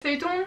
Salut tout le monde.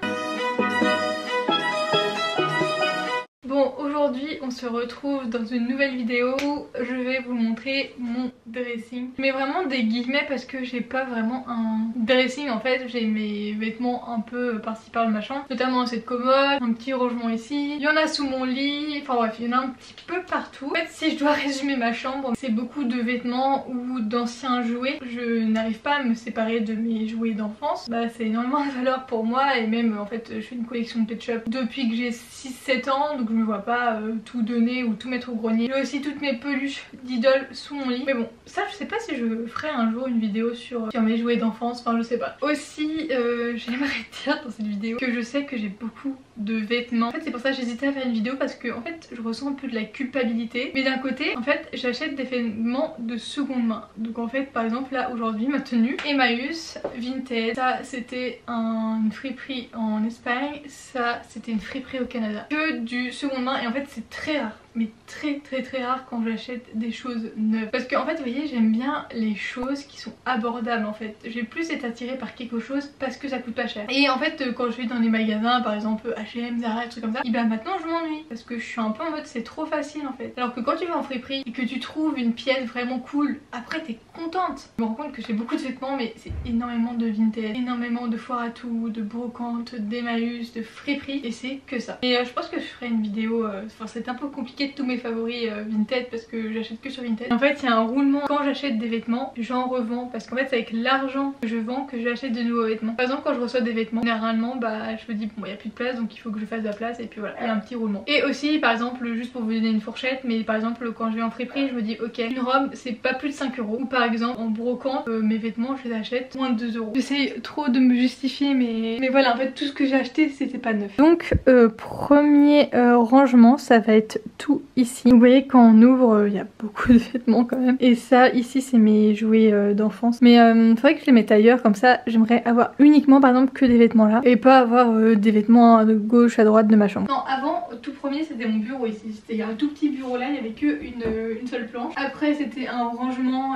Bon, aujourd'hui on se retrouve dans une nouvelle vidéo où je vais vous montrer mon dressing. Mais vraiment des guillemets parce que j'ai pas vraiment un dressing en fait. J'ai mes vêtements un peu par-ci par ma chambre, notamment dans cette commode, un petit rangement ici. Il y en a sous mon lit, enfin bref, il y en a un petit peu partout. En fait, si je dois résumer ma chambre, c'est beaucoup de vêtements ou d'anciens jouets. Je n'arrive pas à me séparer de mes jouets d'enfance. Bah c'est énormément de valeur pour moi et même en fait je fais une collection de Pet Shop depuis que j'ai 6-7 ans, donc je me vois pas tout donner ou tout mettre au grenier. J'ai aussi toutes mes peluches d'idoles sous mon lit. Mais bon, ça je sais pas si je ferai un jour une vidéo sur mes jouets d'enfance, enfin je sais pas. Aussi j'aimerais dire dans cette vidéo que je sais que j'ai beaucoup de vêtements. En fait c'est pour ça que j'hésitais à faire une vidéo parce que en fait je ressens un peu de la culpabilité. Mais d'un côté en fait j'achète des vêtements de seconde main. Donc en fait par exemple là aujourd'hui ma tenue Emmaüs Vinted, ça c'était une friperie en Espagne, ça c'était une friperie au Canada. Que du seconde main et en fait c'est très rare. Mais très rare quand j'achète des choses neuves. Parce que en fait vous voyez j'aime bien les choses qui sont abordables en fait. J'ai plus été attirée par quelque chose parce que ça coûte pas cher. Et en fait quand je vais dans les magasins par exemple H&M, Zara, des trucs comme ça, et ben maintenant je m'ennuie. Parce que je suis un peu en mode c'est trop facile en fait. Alors que quand tu vas en friperie et que tu trouves une pièce vraiment cool, après t'es contente. Je me rends compte que j'ai beaucoup de vêtements mais c'est énormément de Vinted, énormément de foire à tout, de brocante, d'Emmaüs, de friperie et c'est que ça. Et je pense que je ferai une vidéo, enfin c'est un peu compliqué de tous mes favoris Vinted parce que j'achète que sur Vinted. En fait il y a un roulement, quand j'achète des vêtements j'en revends parce qu'en fait c'est avec l'argent que je vends que j'achète de nouveaux vêtements. Par exemple quand je reçois des vêtements, généralement bah je me dis bon il n'y a plus de place donc il faut que je fasse de la place et puis voilà, il y a un petit roulement. Et aussi par exemple juste pour vous donner une fourchette, mais par exemple quand je vais en friperie je me dis ok une robe c'est pas plus de 5 euros. Ou par exemple en brocante mes vêtements je les achète moins de 2 euros. J'essaie trop de me justifier mais voilà en fait tout ce que j'ai acheté c'était pas neuf. Donc premier rangement ça va être tout ici. Vous voyez quand on ouvre il y a beaucoup de vêtements quand même. Et ça ici c'est mes jouets d'enfance. Mais faudrait que je les mette ailleurs comme ça j'aimerais avoir uniquement par exemple que des vêtements là. Et pas avoir des vêtements de gauche à droite de ma chambre. Non avant tout premier c'était mon bureau ici. C'était un tout petit bureau là, il n'y avait que une seule planche. Après c'était un rangement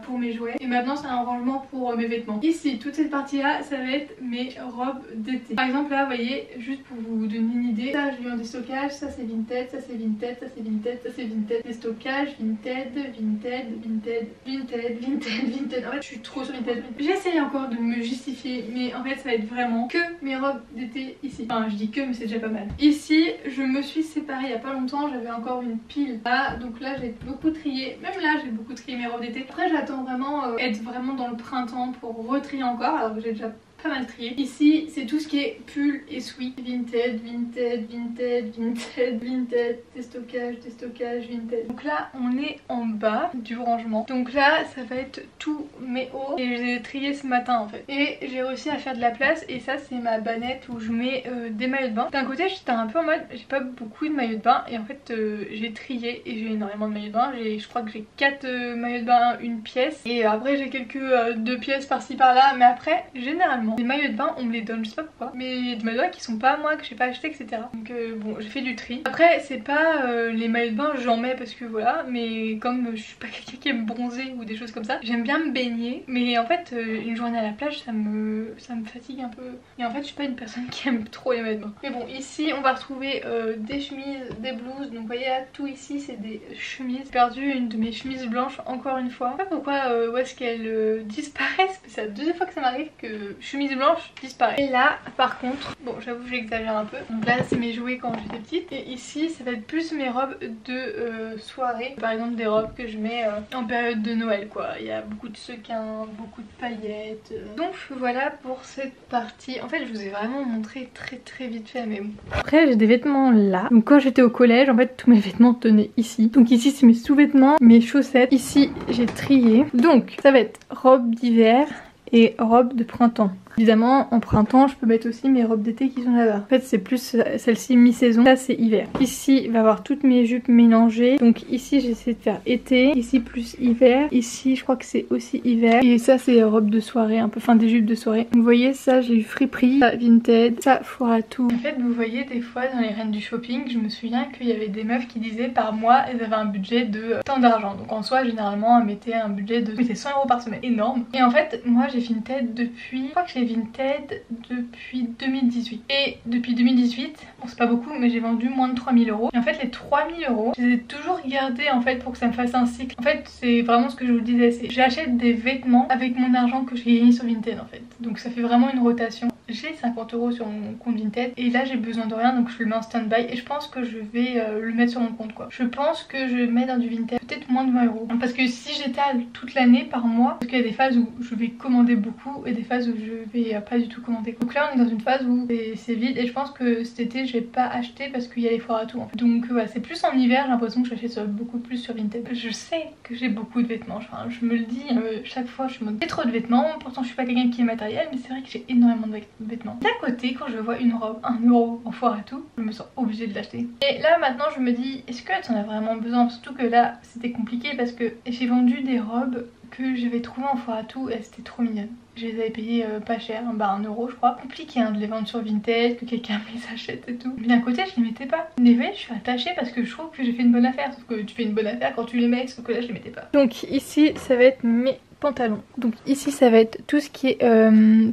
pour mes jouets. Et maintenant c'est un rangement pour mes vêtements. Ici toute cette partie là ça va être mes robes d'été. Par exemple là vous voyez juste pour vous donner une idée. Ça je l'ai en déstockage, ça c'est Vinted, ça c'est Vinted, ça c'est Vinted, ça c'est Vinted, déstockage, Vinted, Vinted, Vinted, Vinted, Vinted, Vinted. En fait je suis trop sur Vinted. J'essaye encore de me justifier mais en fait ça va être vraiment que mes robes d'été ici. Enfin je dis que mais c'est déjà pas mal. Ici je me suis séparée il y a pas longtemps, j'avais encore une pile là. Donc là j'ai beaucoup trié, même là j'ai beaucoup trié mes robes d'été. Après j'attends vraiment être vraiment dans le printemps pour retrier encore alors que j'ai déjà pas mal trié. Ici c'est tout ce qui est pull et sweat. Vinted, Vinted, Vinted, Vinted, Vinted, déstockage, déstockage, Vinted. Donc là on est en bas du rangement. Donc là ça va être tous mes hauts. Et je les ai triés ce matin en fait. Et j'ai réussi à faire de la place. Et ça c'est ma bannette où je mets des maillots de bain. D'un côté j'étais un peu en mode j'ai pas beaucoup de maillots de bain. Et en fait j'ai trié et j'ai énormément de maillots de bain. Je crois que j'ai 4 maillots de bain, une pièce. Et après j'ai quelques 2 pièces par-ci par-là. Mais après généralement les maillots de bain on me les donne, je sais pas pourquoi, mais il y a des maillots de bain qui sont pas à moi, que j'ai pas acheté etc. Donc bon j'ai fait du tri. Après c'est pas les maillots de bain j'en mets parce que voilà, mais comme je suis pas quelqu'un qui aime bronzer ou des choses comme ça, j'aime bien me baigner. Mais en fait une journée à la plage ça me fatigue un peu. Et en fait je suis pas une personne qui aime trop les maillots de bain. Mais bon ici on va retrouver des chemises, des blouses. Donc vous voyez là tout ici c'est des chemises. J'ai perdu une de mes chemises blanches encore une fois. Je sais pas pourquoi où est-ce qu'elles disparaissent. C'est la deuxième fois que ça m'arrive que chemise blanche disparaît. Et là par contre, bon j'avoue j'exagère un peu. Donc là c'est mes jouets quand j'étais petite. Et ici ça va être plus mes robes de soirée. Par exemple des robes que je mets en période de Noël quoi. Il y a beaucoup de sequins, beaucoup de paillettes. Donc voilà pour cette partie. En fait je vous ai vraiment montré très vite fait mais bon. Après j'ai des vêtements là. Donc quand j'étais au collège en fait tous mes vêtements tenaient ici. Donc ici c'est mes sous-vêtements, mes chaussettes. Ici j'ai trié. Donc ça va être robe d'hiver et robe de printemps. Évidemment en printemps je peux mettre aussi mes robes d'été qui sont là-bas. En fait c'est plus celle-ci mi-saison, ça c'est hiver. Ici il va y avoir toutes mes jupes mélangées. Donc ici j'essaie de faire été, ici plus hiver, ici je crois que c'est aussi hiver. Et ça c'est robe de soirée un peu, enfin des jupes de soirée. Donc vous voyez ça j'ai eu friperie, ça Vinted, ça foire à tout. En fait vous voyez des fois dans les reines du shopping je me souviens qu'il y avait des meufs qui disaient par mois elles avaient un budget de tant d'argent. Donc en soi généralement elles mettaient un budget de 100 € par semaine, énorme. Et en fait moi j'ai Vinted depuis, je crois que j'ai chez Vinted depuis 2018. Et depuis 2018, bon c'est pas beaucoup mais j'ai vendu moins de 3000 €. Et en fait les 3000 €, je les ai toujours gardés en fait pour que ça me fasse un cycle. En fait c'est vraiment ce que je vous disais, c'est j'achète des vêtements avec mon argent que j'ai gagné sur Vinted en fait. Donc ça fait vraiment une rotation. J'ai 50 € sur mon compte Vinted et là j'ai besoin de rien donc je le mets en stand-by et je pense que je vais le mettre sur mon compte quoi. Je pense que je mets dans du Vinted peut-être moins de 20 €. Parce que si j'étale toute l'année par mois, parce qu'il y a des phases où je vais commander beaucoup et des phases où je vais pas du tout commander. Donc là on est dans une phase où c'est vide et je pense que cet été je vais pas acheter parce qu'il y a les foires à tout en fait. Donc voilà, c'est plus en hiver, j'ai l'impression que j'achète beaucoup plus sur Vinted. Je sais que j'ai beaucoup de vêtements, enfin, je me le dis chaque fois, je suis en mode j'ai trop de vêtements, pourtant je suis pas quelqu'un qui est matériel mais c'est vrai que j'ai énormément de vêtements. D'un côté quand je vois une robe 1 € en foire à tout, je me sens obligée de l'acheter. Et là maintenant je me dis est-ce que tu en as vraiment besoin, surtout que là c'était compliqué parce que j'ai vendu des robes que j'avais trouvées en foire à tout et c'était trop mignonne. Je les avais payées pas cher, bah 1 € je crois. Compliqué hein, de les vendre sur Vinted, que quelqu'un me les achète et tout. Mais d'un côté je les mettais pas. Mais ouais, je suis attachée parce que je trouve que j'ai fait une bonne affaire. Sauf que tu fais une bonne affaire quand tu les mets, sauf que là je les mettais pas. Donc ici ça va être mes pantalons. Donc ici ça va être tout ce qui est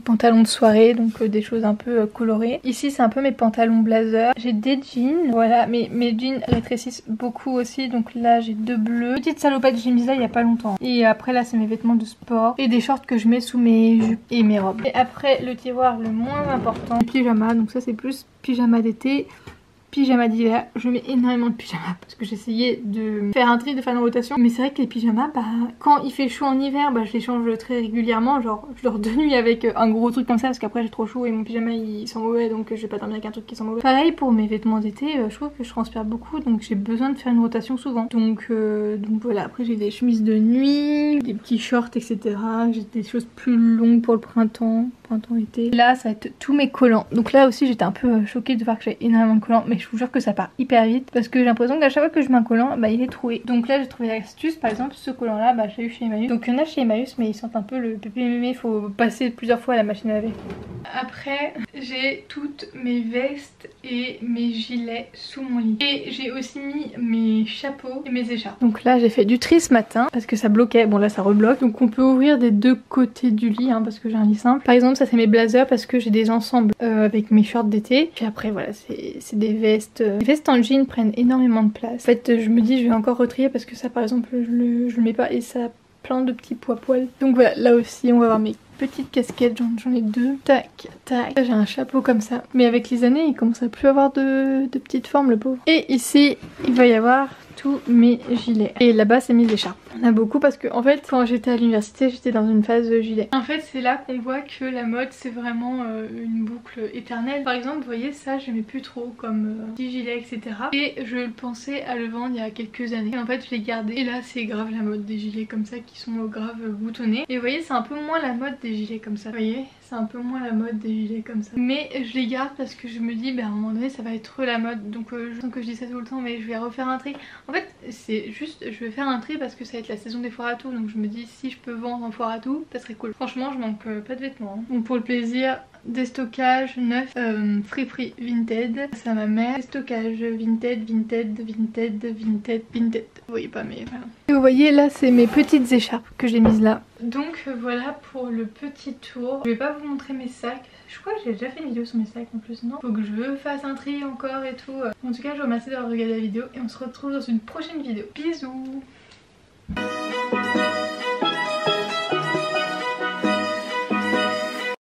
pantalons de soirée, donc des choses un peu colorées. Ici c'est un peu mes pantalons blazer. J'ai des jeans, voilà, mais mes jeans rétrécissent beaucoup aussi. Donc là j'ai 2 bleus. Petite salopette, j'ai mis là il y a pas longtemps. Et après là c'est mes vêtements de sport et des shorts que je mets sous mes jupes et mes robes. Et après le tiroir le moins important, les pyjamas. Donc ça c'est plus pyjama d'été. Pyjama d'hiver, je mets énormément de pyjamas parce que j'essayais de faire un tri, de faire une rotation. Mais c'est vrai que les pyjamas, bah quand il fait chaud en hiver, bah je les change très régulièrement. Genre je dors de nuit avec un gros truc comme ça parce qu'après j'ai trop chaud et mon pyjama il sent mauvais, donc je vais pas dormir avec un truc qui sent mauvais. Pareil pour mes vêtements d'été, je trouve que je transpire beaucoup donc j'ai besoin de faire une rotation souvent. Donc voilà, après j'ai des chemises de nuit, des petits shorts etc. J'ai des choses plus longues pour le printemps été. Là ça va être tous mes collants. Donc là aussi j'étais un peu choquée de voir que j'avais énormément de collants, mais je vous jure que ça part hyper vite parce que j'ai l'impression qu'à chaque fois que je mets un collant, bah il est troué. Donc là j'ai trouvé l'astuce, par exemple ce collant là, bah je l'ai eu chez Emmaüs. Donc il y en a chez Emmaüs mais ils sentent un peu le pépé, il faut passer plusieurs fois à la machine à laver. Après j'ai toutes mes vestes et mes gilets sous mon lit. Et j'ai aussi mis mes chapeaux et mes écharpes. Donc là j'ai fait du tri ce matin parce que ça bloquait, bon là ça rebloque. Donc on peut ouvrir des deux côtés du lit hein, parce que j'ai un lit simple. Par exemple ça c'est mes blazers parce que j'ai des ensembles avec mes shorts d'été. Puis après voilà c'est des vestes. Les vestes en jean prennent énormément de place. En fait je me dis je vais encore retrier parce que ça par exemple je le mets pas et ça a plein de petits poils. Donc voilà, là aussi on va avoir mes petites casquettes, j'en ai 2. Tac, tac. J'ai un chapeau comme ça. Mais avec les années il commence à plus avoir de petites formes le pauvre. Et ici il va y avoir tous mes gilets. Et là-bas c'est mes écharpes. On a beaucoup parce que en fait quand j'étais à l'université j'étais dans une phase de gilet. En fait c'est là qu'on voit que la mode c'est vraiment une boucle éternelle. Par exemple vous voyez ça j'aimais plus trop comme petit gilet etc. Et je pensais à le vendre il y a quelques années. Et en fait je l'ai gardé. Et là c'est grave la mode des gilets comme ça qui sont grave boutonnés. Et vous voyez c'est un peu moins la mode des gilets comme ça. Vous voyez c'est un peu moins la mode des gilets comme ça. Mais je les garde parce que je me dis bah à un moment donné ça va être la mode. Donc je sens que je dis ça tout le temps mais je vais refaire un tri. En fait c'est juste je vais faire un tri parce que ça va être la saison des foires à tout. Donc je me dis si je peux vendre en foire à tout ça serait cool. Franchement je manque pas de vêtements hein. Donc pour le plaisir des stockages neufs friperie Vinted. C'est à ma mère. Des stockages Vinted. Vous voyez pas mais voilà. Et vous voyez là c'est mes petites écharpes que j'ai mises là. Donc voilà pour le petit tour. Je vais pas vous montrer mes sacs. Je crois que j'ai déjà fait une vidéo sur mes sacs en plus, non? Faut que je fasse un tri encore et tout. En tout cas je vous remercie d'avoir regardé la vidéo et on se retrouve dans une prochaine vidéo. Bisous.